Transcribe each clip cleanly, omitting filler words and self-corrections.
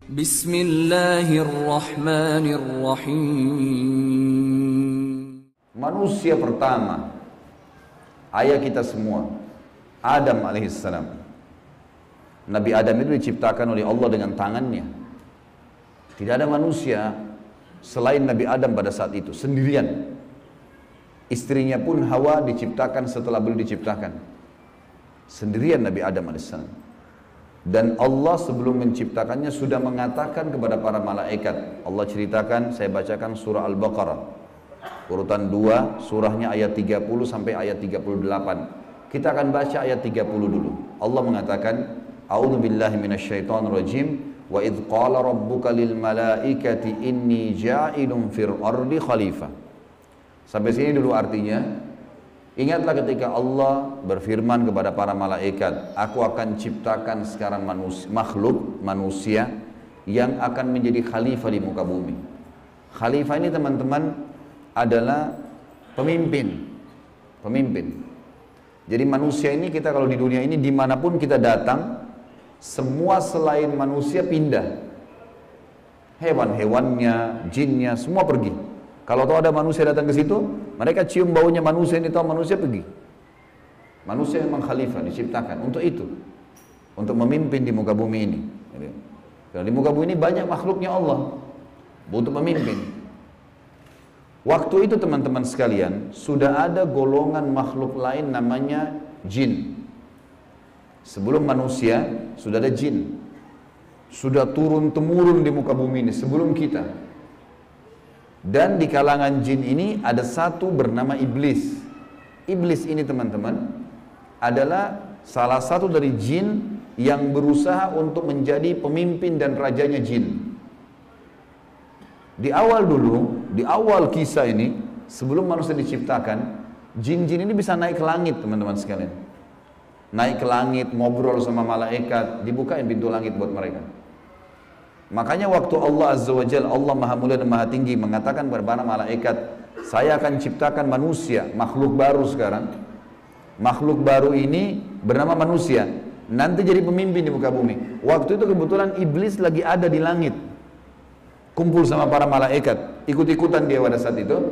Bismillahirrahmanirrahim. Manusia pertama, ayah kita semua, Adam alaihissalam. Nabi Adam itu diciptakan oleh Allah dengan tangannya. Tidak ada manusia selain Nabi Adam pada saat itu, sendirian. Istrinya pun Hawa diciptakan setelah beliau diciptakan. Sendirian Nabi Adam alaihissalam. Dan Allah sebelum menciptakannya sudah mengatakan kepada para malaikat. Allah ceritakan, saya bacakan surah Al-Baqarah. Urutan 2, surahnya ayat 30 sampai ayat 38. Kita akan baca ayat 30 dulu. Allah mengatakan, A'udzu billahi minasyaitonir rajim. Wa idz qala rabbuka lil malaikati inni ja'ilun fil ardi khalifah. Sampai sini dulu artinya. Ingatlah ketika Allah berfirman kepada para malaikat, aku akan ciptakan sekarang makhluk manusia yang akan menjadi khalifah di muka bumi. Khalifah ini teman-teman adalah pemimpin. Jadi manusia ini, kita kalau di dunia ini dimanapun kita datang, semua selain manusia pindah. Hewan-hewannya, jinnya, semua pergi. Kalau tahu ada manusia datang ke situ, mereka cium baunya manusia ini, tahu manusia pergi. Manusia memang khalifah diciptakan untuk itu, untuk memimpin di muka bumi ini. Karena di muka bumi ini banyak makhluknya Allah, butuh pemimpin. Waktu itu teman-teman sekalian, sudah ada golongan makhluk lain namanya jin. Sebelum manusia sudah ada jin, sudah turun-temurun di muka bumi ini sebelum kita. Dan di kalangan jin ini ada satu bernama iblis. Iblis ini teman-teman adalah salah satu dari jin yang berusaha untuk menjadi pemimpin dan rajanya jin. Di awal dulu, di awal kisah ini, sebelum manusia diciptakan, jin-jin ini bisa naik ke langit teman-teman sekalian. Naik ke langit, ngobrol sama malaikat, dibukain pintu langit buat mereka. Makanya waktu Allah Azza wa Jalla, Allah Maha Mulia dan Maha Tinggi mengatakan kepada para malaikat, saya akan ciptakan manusia, makhluk baru sekarang. Makhluk baru ini bernama manusia, nanti jadi pemimpin di muka bumi. Waktu itu kebetulan iblis lagi ada di langit, kumpul sama para malaikat, ikut-ikutan dia pada saat itu.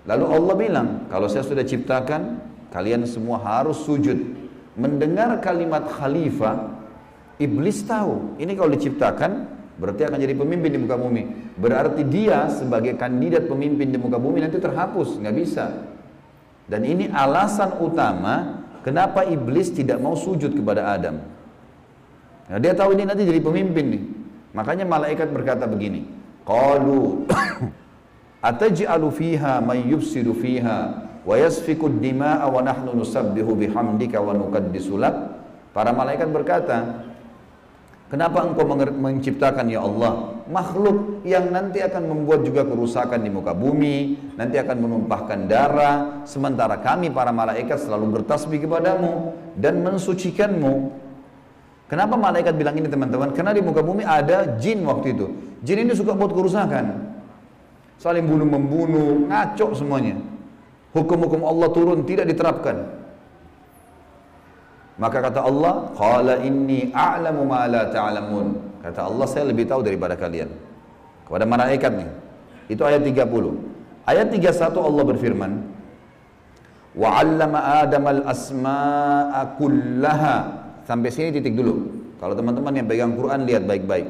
Lalu Allah bilang, kalau saya sudah ciptakan, kalian semua harus sujud. Mendengar kalimat khalifah, iblis tahu, ini kalau diciptakan berarti akan jadi pemimpin di muka bumi. Berarti dia sebagai kandidat pemimpin di muka bumi nanti terhapus, nggak bisa. Dan ini alasan utama kenapa iblis tidak mau sujud kepada Adam. Nah, dia tahu ini nanti jadi pemimpin nih. Makanya malaikat berkata begini, qalu ataj'alu fiha may yufsidu fiha wa yasfiku ad-dima'a wa nahnu nusabbihu bihamdika wa nuqaddisu lak. Para malaikat berkata, kenapa engkau menciptakan ya Allah makhluk yang nanti akan membuat juga kerusakan di muka bumi, nanti akan menumpahkan darah, sementara kami para malaikat selalu bertasbih kepadamu dan mensucikanmu. Kenapa malaikat bilang ini teman-teman? Karena di muka bumi ada jin waktu itu. Jin ini suka buat kerusakan, saling bunuh-membunuh, ngaco semuanya. Hukum-hukum Allah turun tidak diterapkan. Maka kata Allah, qala inni a'lamu ma la ta'lamun. Kata Allah, saya lebih tahu daripada kalian. Kepada malaikat nih. Itu ayat 30. Ayat 31 Allah berfirman, wa 'allama Adam al-asma'a kullaha. Sampai sini titik dulu. Kalau teman-teman yang pegang Quran lihat baik-baik.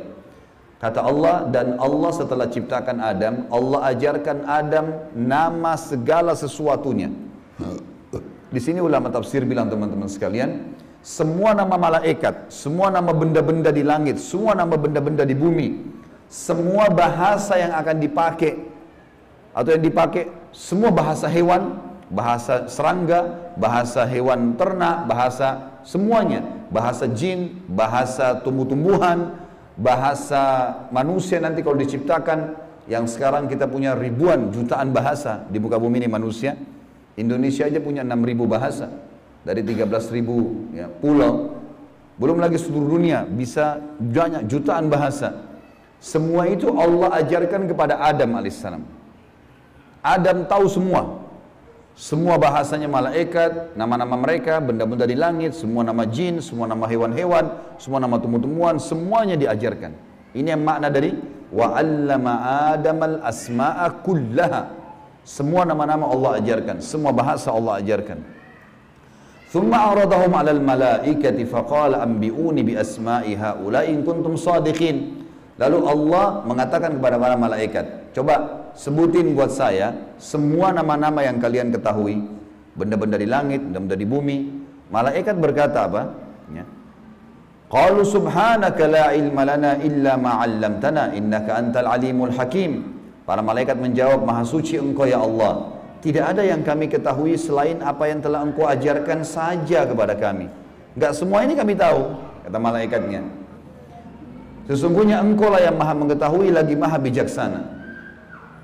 Kata Allah, dan Allah setelah ciptakan Adam, Allah ajarkan Adam nama segala sesuatunya. Di sini ulama tafsir bilang teman-teman sekalian, semua nama malaikat, semua nama benda-benda di langit, semua nama benda-benda di bumi, semua bahasa yang akan dipakai atau yang dipakai, semua bahasa hewan, bahasa serangga, bahasa hewan ternak, bahasa semuanya, bahasa jin, bahasa tumbuh-tumbuhan, bahasa manusia nanti kalau diciptakan, yang sekarang kita punya ribuan, jutaan bahasa di muka bumi ini manusia. Indonesia aja punya 6.000 bahasa dari 13.000 ya, pulau. Belum lagi seluruh dunia bisa banyak jutaan bahasa. Semua itu Allah ajarkan kepada Adam alaihissalam. Adam tahu semua. Semua bahasanya malaikat, nama-nama mereka, benda-benda di langit, semua nama jin, semua nama hewan-hewan, semua nama tumbuh-tumbuhan, semuanya diajarkan. Ini yang makna dari wa 'allama Adamal asma'a kullaha. Semua nama-nama Allah ajarkan, semua bahasa Allah ajarkan. Thumma aradahum 'alal malaikati faqala anbi'uni bi asma'i haula'i in kuntum shadiqin. Lalu Allah mengatakan kepada para malaikat, coba sebutin buat saya semua nama-nama yang kalian ketahui, benda-benda di langit, benda-benda di bumi. Malaikat berkata apa? Ya. Qalu subhanaka la ilma lana illa ma 'allamtana innaka antal alimul hakim. Para malaikat menjawab, maha suci engkau ya Allah, tidak ada yang kami ketahui selain apa yang telah engkau ajarkan saja kepada kami. Enggak semua ini kami tahu, kata malaikatnya. Sesungguhnya engkau lah yang maha mengetahui lagi maha bijaksana.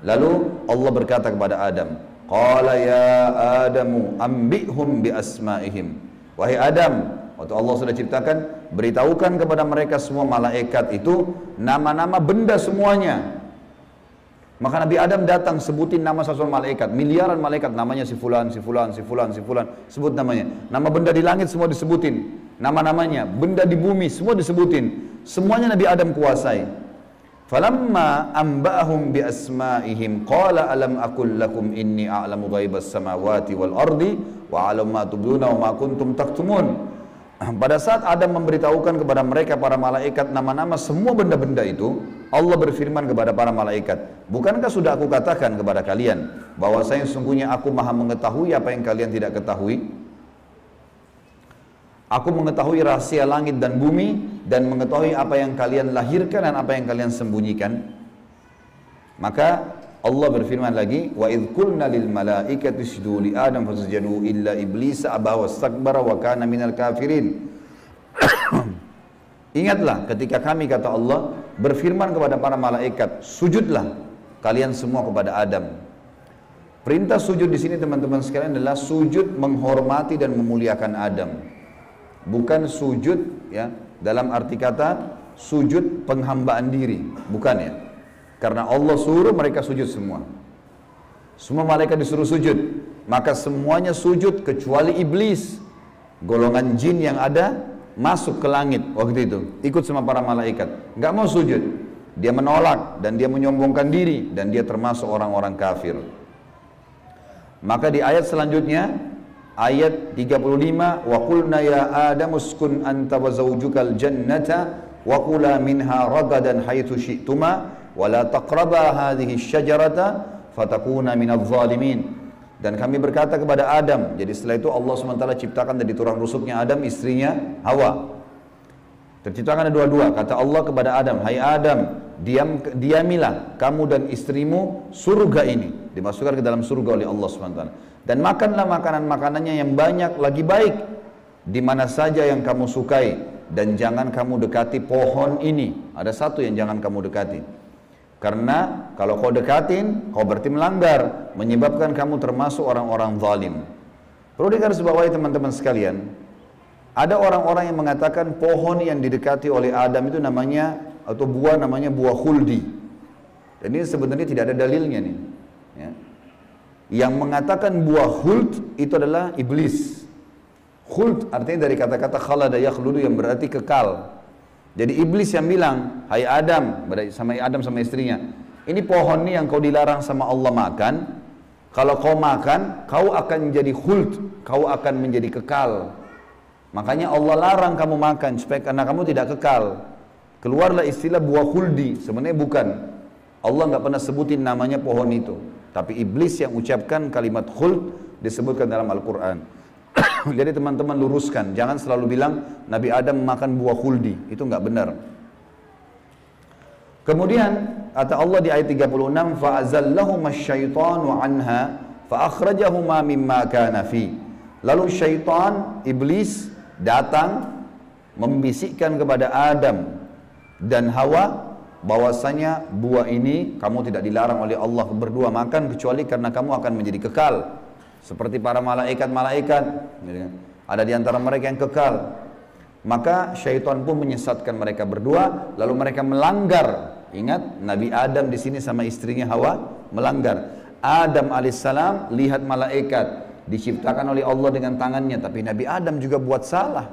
Lalu Allah berkata kepada Adam, qala ya Adamu ambihum bi asma'ihim. Wahai Adam, waktu Allah sudah ciptakan, beritahukan kepada mereka semua malaikat itu nama-nama benda semuanya. Maka Nabi Adam datang sebutin nama satu malaikat, miliaran malaikat, namanya si fulan, si fulan, si fulan, si fulan, sebut namanya. Nama benda di langit semua disebutin, nama-namanya, benda di bumi semua disebutin. Semuanya Nabi Adam kuasai. Falamma amba'ahum bi asma'ihim qala alam aqul lakum inni a'lamu ghaibas samawati wal ardi wa a'lamu ma tubduna wa ma kuntum taktumun. Pada saat Adam memberitahukan kepada mereka para malaikat nama-nama semua benda-benda itu, Allah berfirman kepada para malaikat, bukankah sudah aku katakan kepada kalian bahwasanya sesungguhnya aku maha mengetahui apa yang kalian tidak ketahui? Aku mengetahui rahasia langit dan bumi dan mengetahui apa yang kalian lahirkan dan apa yang kalian sembunyikan. Maka Allah berfirman lagi, wa idh qulna lil malaikati isjudu li Adam fasajadu illa iblis aba wastakbara wa kana minal kafirin. Ingatlah ketika kami, kata Allah, berfirman kepada para malaikat, sujudlah kalian semua kepada Adam. Perintah sujud di sini teman-teman sekalian adalah sujud menghormati dan memuliakan Adam. Bukan sujud ya dalam arti kata sujud penghambaan diri, bukan ya. Karena Allah suruh mereka sujud semua. Semua malaikat disuruh sujud. Maka semuanya sujud kecuali iblis. Golongan jin yang ada masuk ke langit waktu itu. Ikut sama para malaikat. Nggak mau sujud. Dia menolak dan dia menyombongkan diri. Dan dia termasuk orang-orang kafir. Maka di ayat selanjutnya, ayat 35, wa qulna ya Adam uskun anta wa zawjukal jannata wa kula minha ragadan haitsu syi'tuma wala taqraba hadhihi syajarata fatakuna minadh dhalimin. Dan kami berkata kepada Adam, jadi setelah itu Allah SWT ciptakan dari tulang rusuknya Adam istrinya Hawa. Terciptakan ada dua-dua. Kata Allah kepada Adam, hai Adam, diamilah kamu dan istrimu surga ini, dimasukkan ke dalam surga oleh Allah SWT. Dan makanlah makanan-makanannya yang banyak lagi baik di mana saja yang kamu sukai, dan jangan kamu dekati pohon ini. Ada satu yang jangan kamu dekati. Karena kalau kau dekatin, kau berarti melanggar, menyebabkan kamu termasuk orang-orang zalim. Perlu digarisbawahi teman-teman sekalian, ada orang-orang yang mengatakan pohon yang didekati oleh Adam itu namanya, atau buah namanya buah khuldi. Dan ini sebenarnya tidak ada dalilnya nih. Ya. Yang mengatakan buah khuld itu adalah iblis. Khuld artinya dari kata-kata khalada yakhludu yang berarti kekal. Jadi iblis yang bilang, hai Adam, sama Adam sama istrinya, ini pohon nih yang kau dilarang sama Allah makan, kalau kau makan, kau akan menjadi khuld, kau akan menjadi kekal. Makanya Allah larang kamu makan, supaya karena kamu tidak kekal. Keluarlah istilah buah khuldi, sebenarnya bukan. Allah nggak pernah sebutin namanya pohon itu. Tapi iblis yang ucapkan kalimat khuld disebutkan dalam Al-Quran. Jadi teman-teman luruskan, jangan selalu bilang Nabi Adam makan buah khuldi, itu nggak benar. Kemudian kata Allah di ayat 36, fa'azallahuma syaitanu anha fa'akhrajahuma mimma kana fi. Lalu syaitan, iblis datang membisikkan kepada Adam dan Hawa bahwasanya buah ini kamu tidak dilarang oleh Allah berdua makan kecuali karena kamu akan menjadi kekal. Seperti para malaikat-malaikat, ada di antara mereka yang kekal. Maka syaitan pun menyesatkan mereka berdua, lalu mereka melanggar. Ingat, Nabi Adam di sini sama istrinya Hawa melanggar. Adam alaihissalam lihat malaikat diciptakan oleh Allah dengan tangannya, tapi Nabi Adam juga buat salah.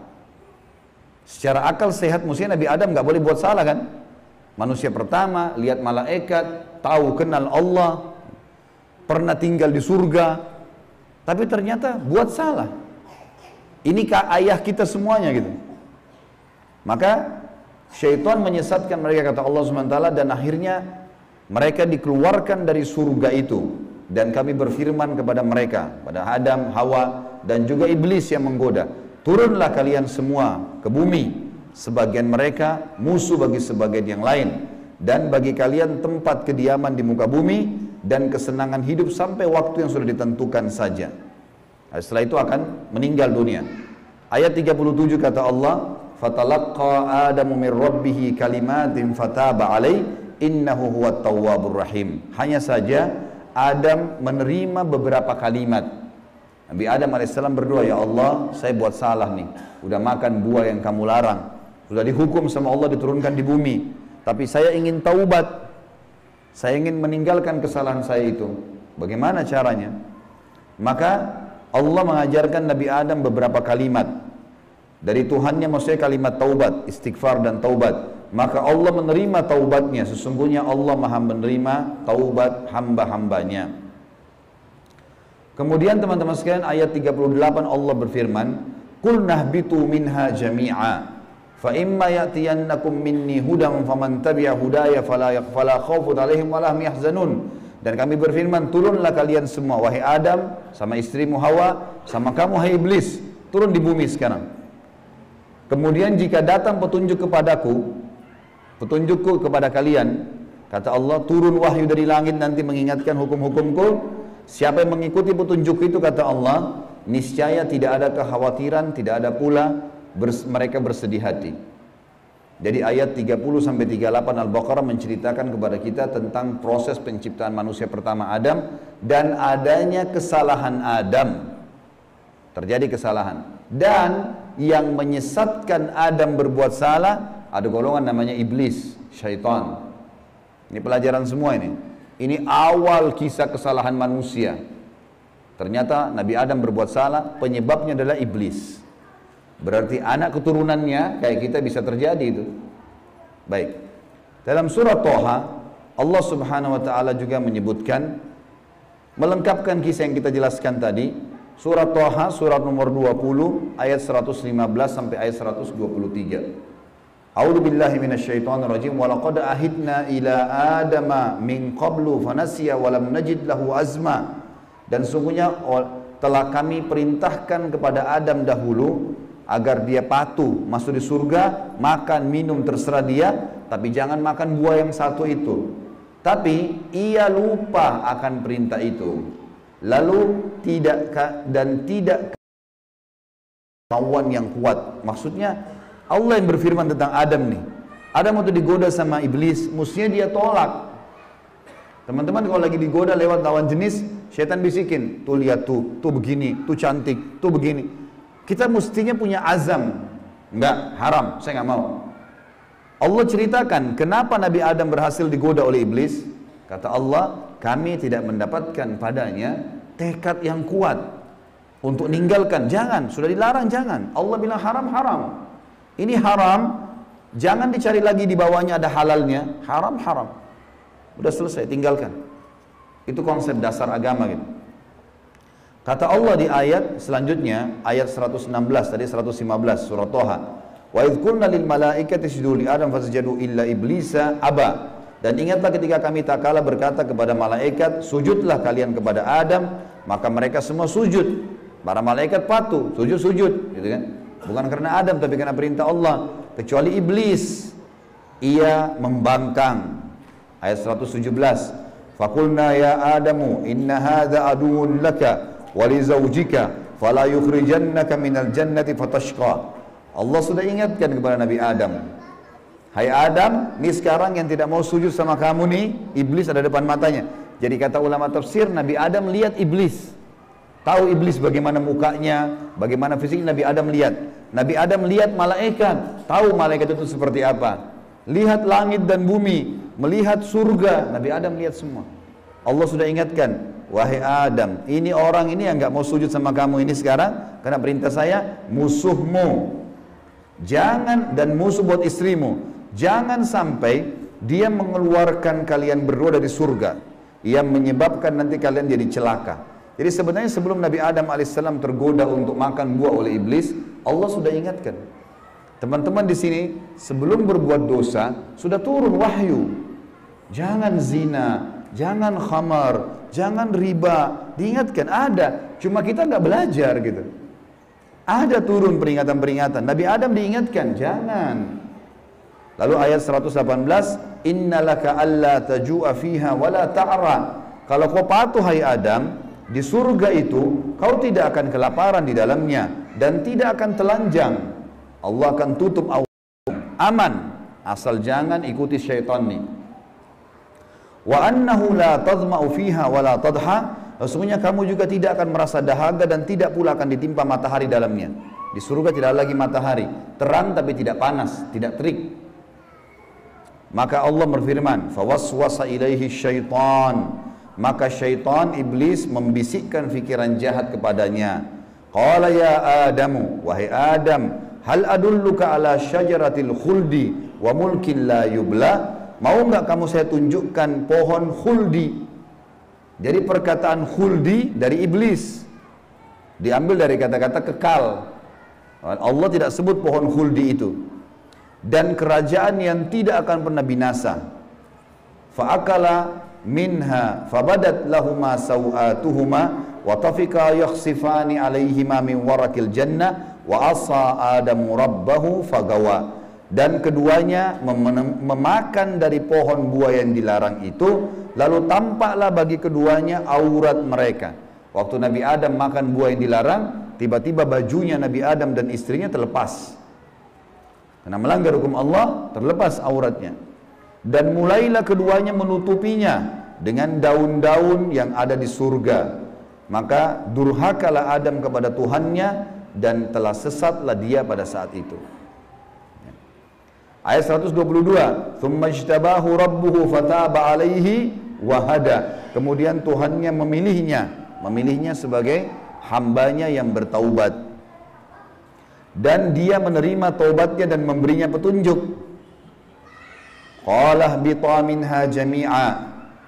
Secara akal sehat mestinya Nabi Adam nggak boleh buat salah kan? Manusia pertama, lihat malaikat, tahu kenal Allah, pernah tinggal di surga, tapi ternyata buat salah. Ini ayah kita semuanya gitu. Maka syaitan menyesatkan mereka, kata Allah SWT, dan akhirnya mereka dikeluarkan dari surga itu. Dan kami berfirman kepada mereka, pada Adam, Hawa, dan juga iblis yang menggoda, turunlah kalian semua ke bumi. Sebagian mereka musuh bagi sebagian yang lain, dan bagi kalian tempat kediaman di muka bumi dan kesenangan hidup sampai waktu yang sudah ditentukan saja. Setelah itu akan meninggal dunia. Ayat 37 kata Allah, fatalaqqa Adamu min rabbih kalimatin fataba alaihi innahu huwat tawwabur rahim. Hanya saja Adam menerima beberapa kalimat. Nabi Adam alaihissalam berdoa, ya Allah, saya buat salah nih, udah makan buah yang kamu larang, sudah dihukum sama Allah diturunkan di bumi, tapi saya ingin taubat, saya ingin meninggalkan kesalahan saya itu. Bagaimana caranya? Maka Allah mengajarkan Nabi Adam beberapa kalimat dari Tuhannya, maksudnya kalimat taubat, istighfar dan taubat. Maka Allah menerima taubatnya. Sesungguhnya Allah maha menerima taubat hamba-hambanya. Kemudian teman-teman sekalian, ayat 38 Allah berfirman, Qul nahbitu minha jami'a fa imma ya'tiyannakum minni hudan faman tabi'a hudaya fala khaufun 'alaihim wa la hum yahzanun. Dan kami berfirman, turunlah kalian semua, wahai Adam, sama istrimu Hawa, sama kamu hai iblis, turun di bumi sekarang. Kemudian jika datang petunjuk kepadaku, petunjukku kepada kalian, kata Allah, turun wahyu dari langit nanti mengingatkan hukum-hukumku. Siapa yang mengikuti petunjuk itu, kata Allah, niscaya tidak ada kekhawatiran, tidak ada pula mereka bersedih hati. Jadi ayat 30-38 Al-Baqarah menceritakan kepada kita tentang proses penciptaan manusia pertama Adam dan adanya kesalahan Adam. Terjadi kesalahan. Dan yang menyesatkan Adam berbuat salah, ada golongan namanya iblis, syaitan. Ini pelajaran semua ini. Ini awal kisah kesalahan manusia. Ternyata Nabi Adam berbuat salah, penyebabnya adalah iblis. Berarti anak keturunannya kayak kita bisa terjadi itu. Baik. Dalam surah Toha, Allah Subhanahu wa taala juga menyebutkan, melengkapkan kisah yang kita jelaskan tadi. Surah Toha, surat nomor 20, ayat 115 sampai ayat 123. A'udzu billahi minasyaitonir rajim. Wa laqad ahidna ila adama min qablu fanasiya wa lam najid lahu azma. Dan sungguhnya telah kami perintahkan kepada Adam dahulu agar dia patuh masuk di surga, makan minum terserah dia, tapi jangan makan buah yang satu itu. Tapi ia lupa akan perintah itu. Lalu tidak kemauan yang kuat. Maksudnya Allah yang berfirman tentang Adam nih. Adam waktu digoda sama iblis, mestinya dia tolak. Teman-teman kalau lagi digoda lewat lawan jenis, syaitan bisikin, tuh lihat tuh begini, tuh cantik, tuh begini. Kita mestinya punya azam. Enggak, haram, saya nggak mau. Allah ceritakan kenapa Nabi Adam berhasil digoda oleh iblis. Kata Allah, kami tidak mendapatkan padanya tekad yang kuat untuk meninggalkan. Jangan, sudah dilarang jangan. Allah bilang haram, haram. Ini haram, jangan dicari lagi di bawahnya ada halalnya. Haram, haram. Udah selesai, tinggalkan. Itu konsep dasar agama gitu. Kata Allah di ayat selanjutnya, ayat 116, tadi 115 surah Toha. Wa idh qulna lil malaikati isjudu li Adam fasajadu illa iblisa aba. Dan ingatlah ketika kami tak kala berkata kepada malaikat, sujudlah kalian kepada Adam, maka mereka semua sujud. Para malaikat patuh, sujud, gitu kan? Bukan karena Adam tapi karena perintah Allah. Kecuali iblis, ia membangkang. Ayat 117. Faqulna ya Adamu inna hadza aduwwun laka wa li zawjika fala yukhrijannaka minal jannati fatashqa. Allah sudah ingatkan kepada Nabi Adam. Hai Adam, ini sekarang yang tidak mau sujud sama kamu nih, iblis ada depan matanya. Jadi kata ulama tafsir, Nabi Adam lihat iblis. Tahu iblis bagaimana mukanya, bagaimana fisiknya, Nabi Adam lihat. Nabi Adam lihat malaikat, tahu malaikat itu seperti apa. Lihat langit dan bumi, melihat surga, Nabi Adam lihat semua. Allah sudah ingatkan, wahai Adam, ini orang ini yang nggak mau sujud sama kamu ini sekarang, karena perintah saya, musuhmu. Jangan, dan musuh buat istrimu. Jangan sampai dia mengeluarkan kalian berdua dari surga, yang menyebabkan nanti kalian jadi celaka. Jadi sebenarnya sebelum Nabi Adam alaihissalam tergoda untuk makan buah oleh iblis, Allah sudah ingatkan. Teman-teman di sini sebelum berbuat dosa sudah turun wahyu. Jangan zina, jangan khamar, jangan riba. Diingatkan ada, cuma kita nggak belajar gitu. Ada turun peringatan-peringatan. Nabi Adam diingatkan, jangan. Lalu ayat 118, innalaka alla taju'a fiha wala ta'ra. Kalau kau patuh hai Adam, di surga itu kau tidak akan kelaparan di dalamnya dan tidak akan telanjang. Allah akan tutup aurat, aman, asal jangan ikuti syaitan nih. Wa annahu la tadma'u fiha wala tadha. Sesungguhnya kamu juga tidak akan merasa dahaga dan tidak pula akan ditimpa matahari dalamnya. Di surga tidak lagi matahari, terang tapi tidak panas, tidak terik. Maka Allah berfirman, fawaswasa ilaihi syaitan. Maka syaitan iblis membisikkan fikiran jahat kepadanya. Qala ya Adamu, wahai Adam, hal adulluka ala syajaratil khuldi wa mulkin la yubla. Mau enggak kamu saya tunjukkan pohon khuldi? Jadi perkataan khuldi dari iblis, diambil dari kata-kata kekal. Allah tidak sebut pohon khuldi itu. Dan kerajaan yang tidak akan pernah binasa. Fa'akala minha fabadat lahuma sawatuhuma wa tafika yakhsifani alaihima min warakil jannah wa asa adamu rabbahu fagawa. Dan keduanya memakan dari pohon buah yang dilarang itu, lalu tampaklah bagi keduanya aurat mereka. Waktu Nabi Adam makan buah yang dilarang, tiba-tiba bajunya Nabi Adam dan istrinya terlepas. Karena melanggar hukum Allah, terlepas auratnya. Dan mulailah keduanya menutupinya dengan daun-daun yang ada di surga. Maka durhakalah Adam kepada Tuhannya dan telah sesatlah dia pada saat itu. Ayat 122, "Tsumma ijtabahu rabbuhu fataba 'alaihi wa hada." Kemudian Tuhannya memilihnya sebagai hambanya yang bertaubat. Dan dia menerima taubatnya dan memberinya petunjuk. Qala ihbita minha jami'a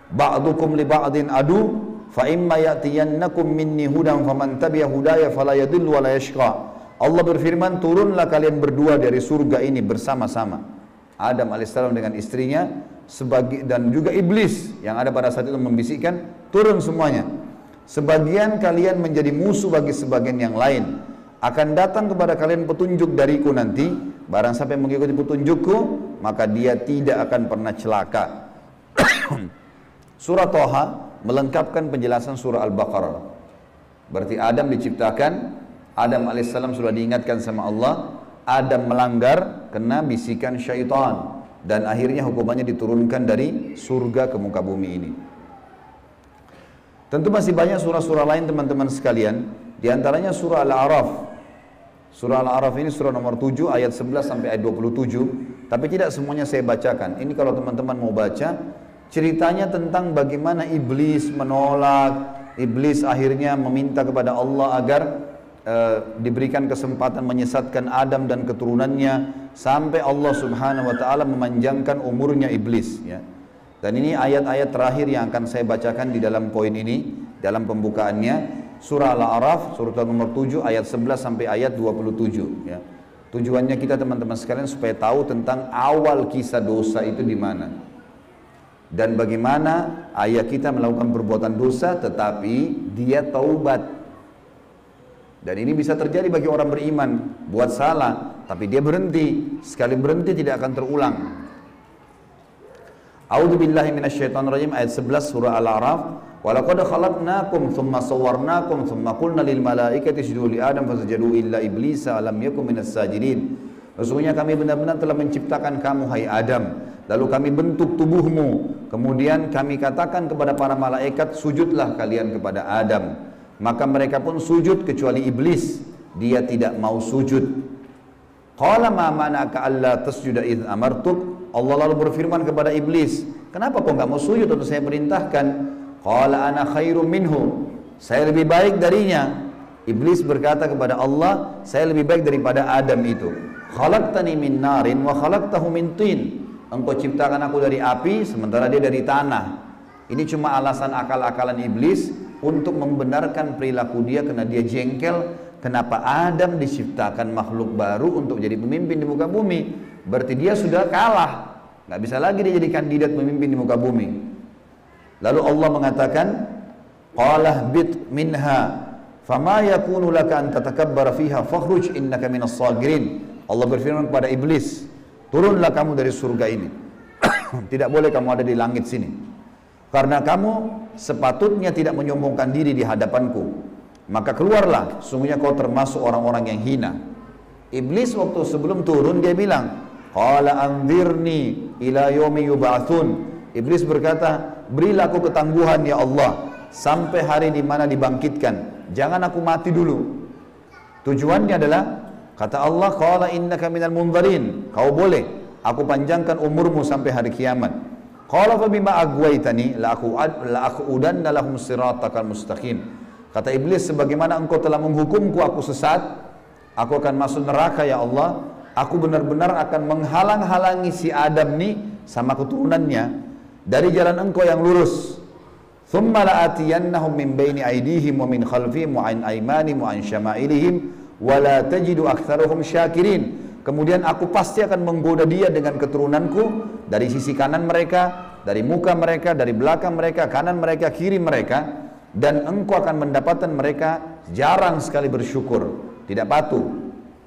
ba'dukum li ba'din adu fa imma ya'tiyannakum minni hudan faman tabi'a hudaya fala yadhillu wa la yashqa. Allah berfirman, turunlah kalian berdua dari surga ini bersama-sama. Adam alaihissalam dengan istrinya dan juga iblis yang ada pada saat itu membisikkan, turun semuanya. Sebagian kalian menjadi musuh bagi sebagian yang lain. Akan datang kepada kalian petunjuk dariku nanti, barang siapa yang mengikuti petunjukku, maka dia tidak akan pernah celaka. Surah Thaha melengkapkan penjelasan surah Al-Baqarah. Berarti Adam diciptakan, Adam alaihissalam sudah diingatkan sama Allah, Adam melanggar kena bisikan syaitan, dan akhirnya hukumannya diturunkan dari surga ke muka bumi ini. Tentu masih banyak surah-surah lain teman-teman sekalian, diantaranya surah Al-A'raf. Surah Al-A'raf ini surah nomor 7 ayat 11 sampai ayat 27, tapi tidak semuanya saya bacakan. Ini kalau teman-teman mau baca, ceritanya tentang bagaimana iblis menolak, iblis akhirnya meminta kepada Allah agar diberikan kesempatan menyesatkan Adam dan keturunannya, sampai Allah Subhanahu wa taala memanjangkan umurnya iblis, ya. Dan ini ayat-ayat terakhir yang akan saya bacakan di dalam poin ini, dalam pembukaannya. Surah Al-A'raf, surah nomor 7 ayat 11 sampai ayat 27, ya. Tujuannya kita teman-teman sekalian supaya tahu tentang awal kisah dosa itu di mana. Dan bagaimana ayah kita melakukan perbuatan dosa tetapi dia taubat. Dan ini bisa terjadi bagi orang beriman, buat salah tapi dia berhenti, sekali berhenti tidak akan terulang. A'udzubillahi minasyaitonirrajim, ayat 11 surah Al-A'raf. Walaqad khalaqnakum thumma sawwarnakum thumma qulna lil malaikati isjudu li Adam fasajadu illa iblisa lam yakun minas sajidin. Sesungguhnya kami benar-benar telah menciptakan kamu hai Adam, lalu kami bentuk tubuhmu, kemudian kami katakan kepada para malaikat, sujudlah kalian kepada Adam. Maka mereka pun sujud kecuali iblis, dia tidak mau sujud. Qala ma mana'aka alla tasjuda idh amartuk. Allah lalu berfirman kepada iblis, kenapa kau enggak mau sujud waktu saya perintahkan? Qala ana khairum minhu, saya lebih baik darinya. Iblis berkata kepada Allah, saya lebih baik daripada Adam itu. Khalaqtani min narin wa khalaqtahu min tin. engkau ciptakan aku dari api sementara dia dari tanah. Ini cuma alasan akal-akalan iblis untuk membenarkan perilaku dia karena dia jengkel. Kenapa Adam diciptakan makhluk baru untuk jadi pemimpin di muka bumi? Berarti dia sudah kalah, nggak bisa lagi dia jadi kandidat pemimpin di muka bumi. Lalu Allah mengatakan, qala bit minha fama yakunu laka an tatakabbara fiha fakhruj innaka minas sagirin. Allah berfirman kepada iblis, turunlah kamu dari surga ini. Tidak boleh kamu ada di langit sini, karena kamu sepatutnya tidak menyombongkan diri di hadapanku. Maka keluarlah, sungguhnya kau termasuk orang-orang yang hina. Iblis waktu sebelum turun dia bilang, qala anzirni ila yaumi yub'atsun. Iblis berkata, berilah aku ketangguhan ya Allah sampai hari di mana dibangkitkan. Jangan aku mati dulu. Tujuannya adalah, kata Allah, qala innaka minal munzarin. Kau boleh, aku panjangkan umurmu sampai hari kiamat. Qala fa bima aghwaytani la aqudanna lahum siratakal mustaqim. Kata iblis, sebagaimana engkau telah menghukumku aku sesat, aku akan masuk neraka ya Allah. Aku benar-benar akan menghalang-halangi si Adam nih sama keturunannya dari jalan engkau yang lurus. Thumma la'atiyannahum min baini aydihim wa min khalfihim wa an aymanihim wa an syama'ilihim wa la tajidu aktsaruhum syakirin. Kemudian aku pasti akan menggoda dia dengan keturunanku dari sisi kanan mereka, dari muka mereka, dari belakang mereka, kanan mereka, kiri mereka. Dan engkau akan mendapatkan mereka jarang sekali bersyukur, tidak patuh.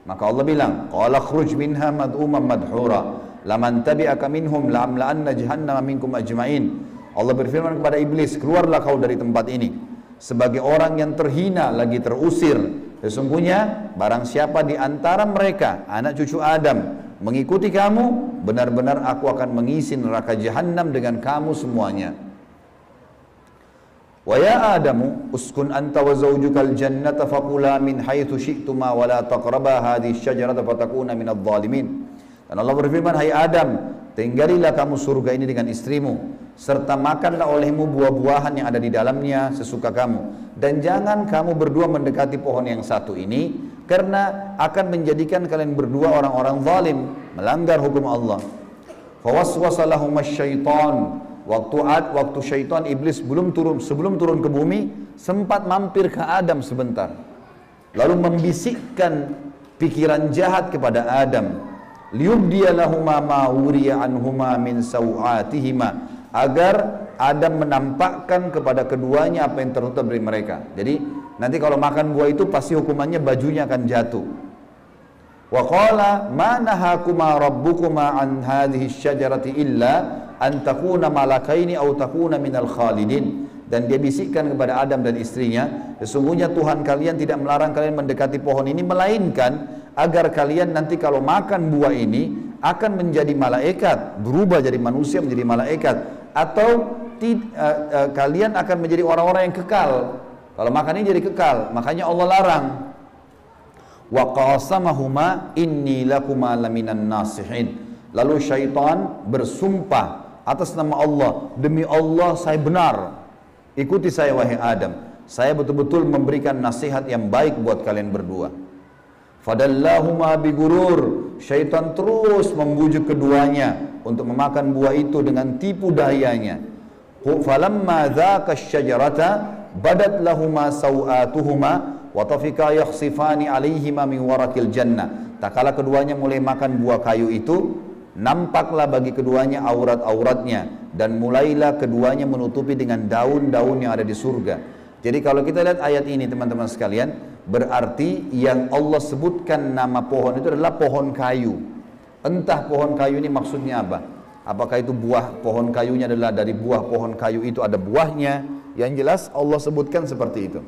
Maka Allah bilang, qala khruj minha mad'uman madhura laman tabi'aka minhum la'amla'anna jahannama minkum ajma'in. Allah berfirman kepada iblis, keluarlah kau dari tempat ini sebagai orang yang terhina lagi terusir. Sesungguhnya barang siapa di antara mereka anak cucu Adam mengikuti kamu, benar-benar aku akan mengisi neraka jahannam dengan kamu semuanya. Wa ya Adamu uskun anta wa zawjukal jannata faqula min haitsu syi'tuma wa la taqraba hadhihi syajarata fatakuna minadh dhalimin. Dan Allah berfirman, hai Adam, tinggalilah kamu surga ini dengan istrimu serta makanlah olehmu buah-buahan yang ada di dalamnya sesuka kamu, dan jangan kamu berdua mendekati pohon yang satu ini karena akan menjadikan kalian berdua orang-orang zalim, melanggar hukum Allah. Fawaswasa lahumasy syaitan. Waktu syaitan iblis sebelum turun ke bumi sempat mampir ke Adam sebentar, lalu membisikkan pikiran jahat kepada Adam, liyubdiya lahuma ma wuriya anhuma min sawatihima, agar Adam menampakkan kepada keduanya apa yang tertutup dari mereka. Jadi nanti kalau makan buah itu pasti hukumannya bajunya akan jatuh. Wa qala ma nahakuma rabbukuma an hadhihi syajarati illa an takuna malakaini aw takuna minal khalidin. Dan dia bisikkan kepada Adam dan istrinya, sesungguhnya Tuhan kalian tidak melarang kalian mendekati pohon ini, melainkan agar kalian nanti kalau makan buah ini akan menjadi malaikat, berubah jadi manusia menjadi malaikat, atau kalian akan menjadi orang-orang yang kekal. Kalau makan ini jadi kekal, makanya Allah larang. Wa qasamahuma inni lakuma laminan nasihin. Lalu syaitan bersumpah atas nama Allah, demi Allah saya benar, ikuti saya wahai Adam, saya betul-betul memberikan nasihat yang baik buat kalian berdua. Fadallahuma bigurur, syaitan terus membujuk keduanya untuk memakan buah itu dengan tipu dayanya. Falamma dzaka asy-syajarata badat lahuma sawatuhuma wa tafika yakhsifani alaihima min warakil jannah. Tak kala keduanya mulai makan buah kayu itu, nampaklah bagi keduanya aurat-auratnya, dan mulailah keduanya menutupi dengan daun-daun yang ada di surga. Jadi kalau kita lihat ayat ini teman-teman sekalian, berarti yang Allah sebutkan nama pohon itu adalah pohon kayu. Entah pohon kayu ini maksudnya apa? Apakah itu buah pohon kayunya adalah dari buah pohon kayu itu ada buahnya? Yang jelas Allah sebutkan seperti itu.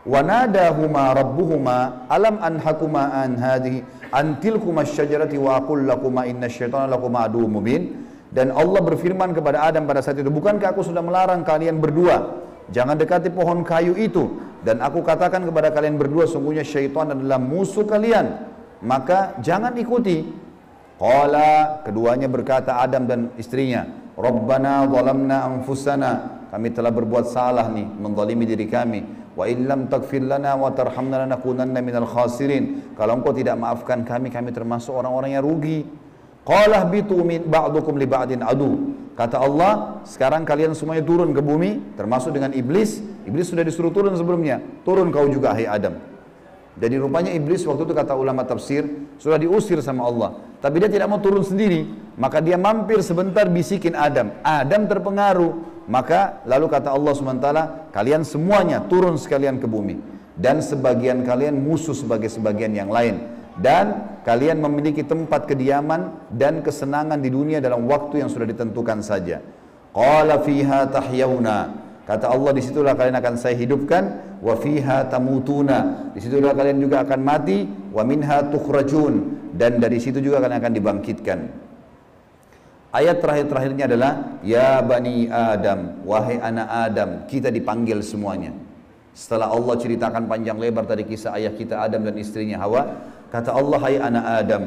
Wa nadahuma rabbuhuma alam anhakuma an hadhihi an tilkuma asy-syajarati wa aqul lakuma innasyaitonal lakuma aduwwum mubin. Dan Allah berfirman kepada Adam pada saat itu, bukankah aku sudah melarang kalian berdua jangan dekati pohon kayu itu, dan aku katakan kepada kalian berdua sungguhnya syaitan adalah musuh kalian, maka jangan ikuti. Qala, keduanya berkata Adam dan istrinya, Rabbana zalamna anfusana, kami telah berbuat salah nih, menzalimi diri kami. Wa illam taghfir lana wa tarhamna lanakunanna minal khasirin. Kalau engkau tidak maafkan kami, kami termasuk orang-orang yang rugi. Qala bitu min ba'dukum li ba'din adu. Kata Allah, sekarang kalian semuanya turun ke bumi, termasuk dengan iblis. Iblis sudah disuruh turun sebelumnya. Turun kau juga, hai Adam. Jadi rupanya iblis waktu itu kata ulama tafsir, sudah diusir sama Allah. Tapi dia tidak mau turun sendiri. Maka dia mampir sebentar bisikin Adam. Adam terpengaruh. Maka lalu kata Allah SWT, kalian semuanya turun sekalian ke bumi. Dan sebagian kalian musuh sebagai sebagian yang lain. Dan kalian memiliki tempat kediaman dan kesenangan di dunia dalam waktu yang sudah ditentukan saja. Qala fiha tahyawna. Kata Allah, disitulah kalian akan saya hidupkan. Wa fiha tamutuna. Disitulah kalian juga akan mati. Wa minha tukhrajun. Dan dari situ juga kalian akan dibangkitkan. Ayat terakhir-terakhirnya adalah ya bani Adam, wahai anak Adam. Kita dipanggil semuanya. Setelah Allah ceritakan panjang lebar tadi kisah ayah kita Adam dan istrinya Hawa, kata Allah, hai anak Adam,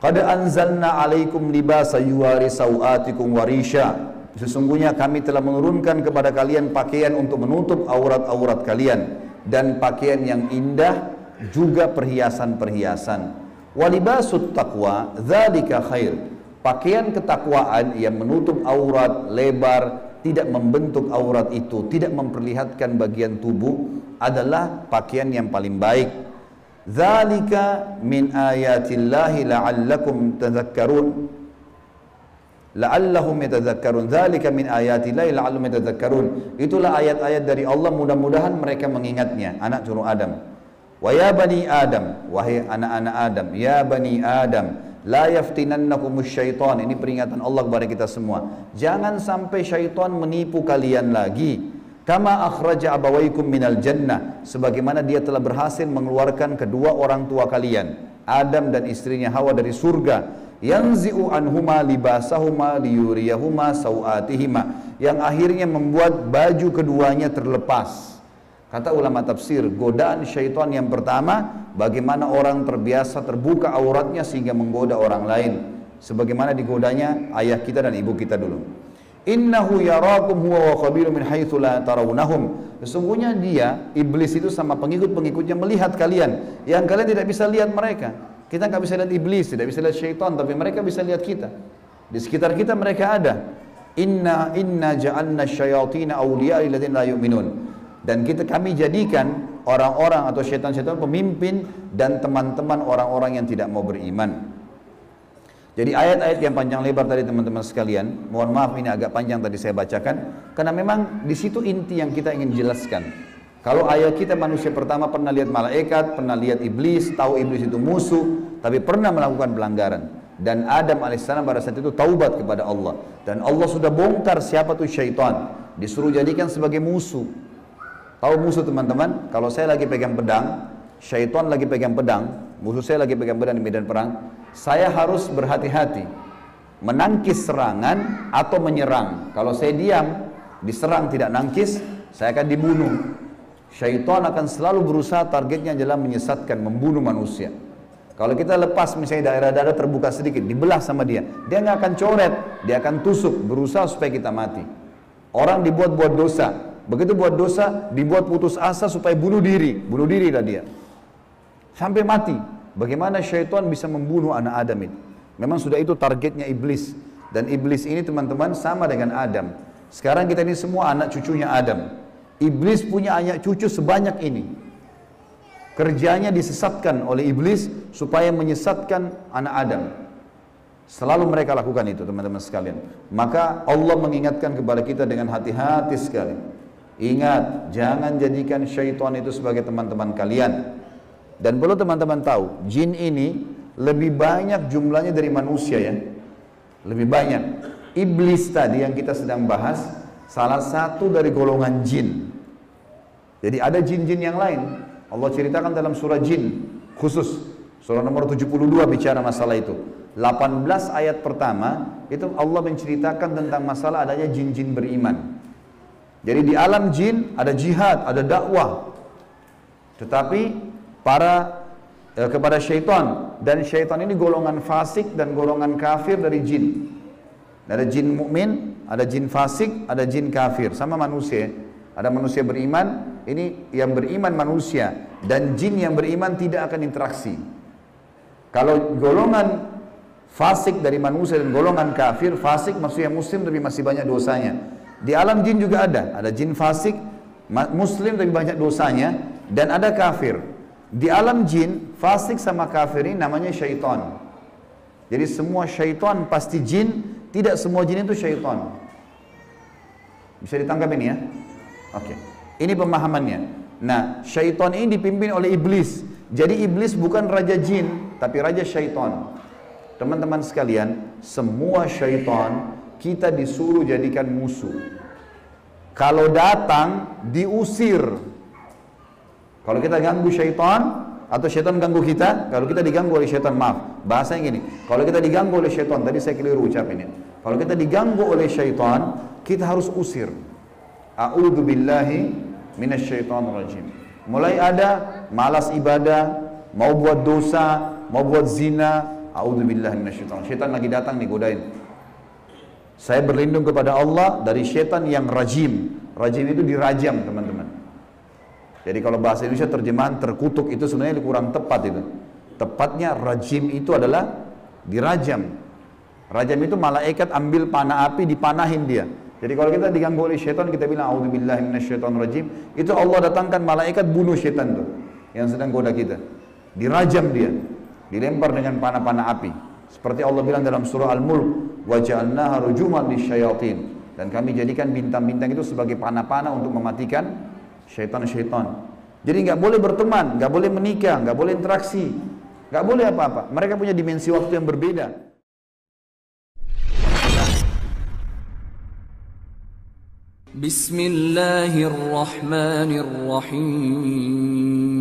qad anzalna alaikum libasa yuwari sawatikum warisha. Sesungguhnya kami telah menurunkan kepada kalian pakaian untuk menutup aurat-aurat kalian dan pakaian yang indah juga perhiasan-perhiasan. Walibasut taqwa dzalika khair. Pakaian ketakwaan yang menutup aurat lebar, tidak membentuk aurat itu, tidak memperlihatkan bagian tubuh, adalah pakaian yang paling baik. Dzalika min ayatillahi la'allakum tadhakkarun. La'allahum yatadzakkarun. Dzalika min ayatillahi la'allahum yatadzakkarun. Itulah ayat-ayat dari Allah, mudah-mudahan mereka mengingatnya, anak cucu Adam. Wa ya bani Adam, wahai anak-anak Adam, ya bani Adam, la yaftinannakumus syaitan. Ini peringatan Allah kepada kita semua. Jangan sampai syaitan menipu kalian lagi. Kama akhraja abawaikum minal jannah. Sebagaimana dia telah berhasil mengeluarkan kedua orang tua kalian, Adam dan istrinya Hawa, dari surga. Yanzi'u anhuma libasahuma liyuriyahuma sawatihima. Yang akhirnya membuat baju keduanya terlepas. Kata ulama tafsir, godaan syaitan yang pertama, bagaimana orang terbiasa terbuka auratnya sehingga menggoda orang lain. Sebagaimana digodanya ayah kita dan ibu kita dulu. Innahu yarakum huwa wa qabilu min haitsu la tarawnahum. Sesungguhnya dia, iblis itu sama pengikut-pengikutnya melihat kalian yang kalian tidak bisa lihat mereka. Kita nggak bisa lihat iblis, tidak bisa lihat syaitan, tapi mereka bisa lihat kita. Di sekitar kita mereka ada. Inna ja'alna syayatina awliya lilladzina la yu'minun. Dan kami jadikan orang-orang atau syaitan-syaitan pemimpin dan teman-teman orang-orang yang tidak mau beriman. Jadi ayat-ayat yang panjang lebar tadi teman-teman sekalian, mohon maaf ini agak panjang tadi saya bacakan, karena memang di situ inti yang kita ingin jelaskan. Kalau ayat kita manusia pertama pernah lihat malaikat, pernah lihat iblis, tahu iblis itu musuh, tapi pernah melakukan pelanggaran. Dan Adam alaihissalam pada saat itu taubat kepada Allah. Dan Allah sudah bongkar siapa tuh syaitan, disuruh jadikan sebagai musuh. Tahu musuh teman-teman? Kalau saya lagi pegang pedang, syaitan lagi pegang pedang, musuh saya lagi pegang pedang di medan perang, saya harus berhati-hati menangkis serangan atau menyerang. Kalau saya diam, diserang tidak nangkis, saya akan dibunuh. Syaitan akan selalu berusaha, targetnya adalah menyesatkan, membunuh manusia. Kalau kita lepas misalnya daerah-daerah terbuka sedikit, dibelah sama dia nggak akan coret, dia akan tusuk, berusaha supaya kita mati. Orang dibuat-buat dosa, begitu buat dosa, dibuat putus asa supaya bunuh dirilah dia sampai mati. Bagaimana syaitan bisa membunuh anak Adam itu? Memang sudah itu targetnya iblis. Dan iblis ini teman-teman sama dengan Adam. Sekarang kita ini semua anak cucunya Adam. Iblis punya anak cucu sebanyak ini. Kerjanya disesatkan oleh iblis supaya menyesatkan anak Adam. Selalu mereka lakukan itu teman-teman sekalian. Maka Allah mengingatkan kepada kita dengan hati-hati sekali. Ingat, jangan jadikan syaitan itu sebagai teman-teman kalian. Dan perlu teman-teman tahu, jin ini lebih banyak jumlahnya dari manusia ya. Lebih banyak. Iblis tadi yang kita sedang bahas, salah satu dari golongan jin. Jadi ada jin-jin yang lain. Allah ceritakan dalam surah jin khusus. Surah nomor 72 bicara masalah itu. 18 ayat pertama, itu Allah menceritakan tentang masalah adanya jin-jin beriman. Jadi di alam jin ada jihad, ada dakwah. Tetapi kepada syaitan, dan syaitan ini golongan fasik dan golongan kafir dari jin. Ada jin mukmin, ada jin fasik, ada jin kafir, sama manusia. Ada manusia beriman, ini yang beriman manusia, dan jin yang beriman tidak akan interaksi. Kalau golongan Fasik dari manusia dan golongan kafir, fasik maksudnya muslim tapi masih banyak dosanya. Di alam jin juga ada jin fasik, muslim tapi banyak dosanya, dan ada kafir. Di alam jin, fasik sama kafir ini namanya syaitan. Jadi semua syaitan pasti jin, tidak semua jin itu syaitan. Bisa ditangkap ini ya? Oke. Ini pemahamannya. Nah, syaitan ini dipimpin oleh iblis. Jadi iblis bukan raja jin, tapi raja syaitan. Teman-teman sekalian, semua syaitan kita disuruh jadikan musuh. Kalau datang, diusir. Kalau kita ganggu syaitan, atau syaitan ganggu kita, kalau kita diganggu oleh syaitan, maaf, bahasanya gini, kalau kita diganggu oleh syaitan, tadi saya keliru ucapin ini. Kalau kita diganggu oleh syaitan, kita harus usir. A'udzu billahi minasyaitonir rajim. Mulai ada malas ibadah, mau buat dosa, mau buat zina, a'udzubillahi minasyaitonir rajim. Syaitan lagi datang nih godain. Saya berlindung kepada Allah dari syaitan yang rajim. Rajim itu dirajam, teman-teman. Jadi kalau bahasa Indonesia terjemahan terkutuk itu sebenarnya kurang tepat itu. Tepatnya rajim itu adalah dirajam. Rajam itu malaikat ambil panah api dipanahin dia. Jadi kalau kita diganggu oleh syaitan, kita bilang a'udzubillahi minasyaitonir rajim, itu Allah datangkan malaikat bunuh syaitan tuh yang sedang goda kita. Dirajam dia, dilempar dengan panah-panah api. Seperti Allah bilang dalam surah Al-Mulk, wa ja'alnaha rujuman lisyayatin, dan kami jadikan bintang-bintang itu sebagai panah-panah untuk mematikan syaitan-syaitan. Jadi nggak boleh berteman, nggak boleh menikah, nggak boleh interaksi, nggak boleh apa-apa. Mereka punya dimensi waktu yang berbeda. Bismillahirrahmanirrahim.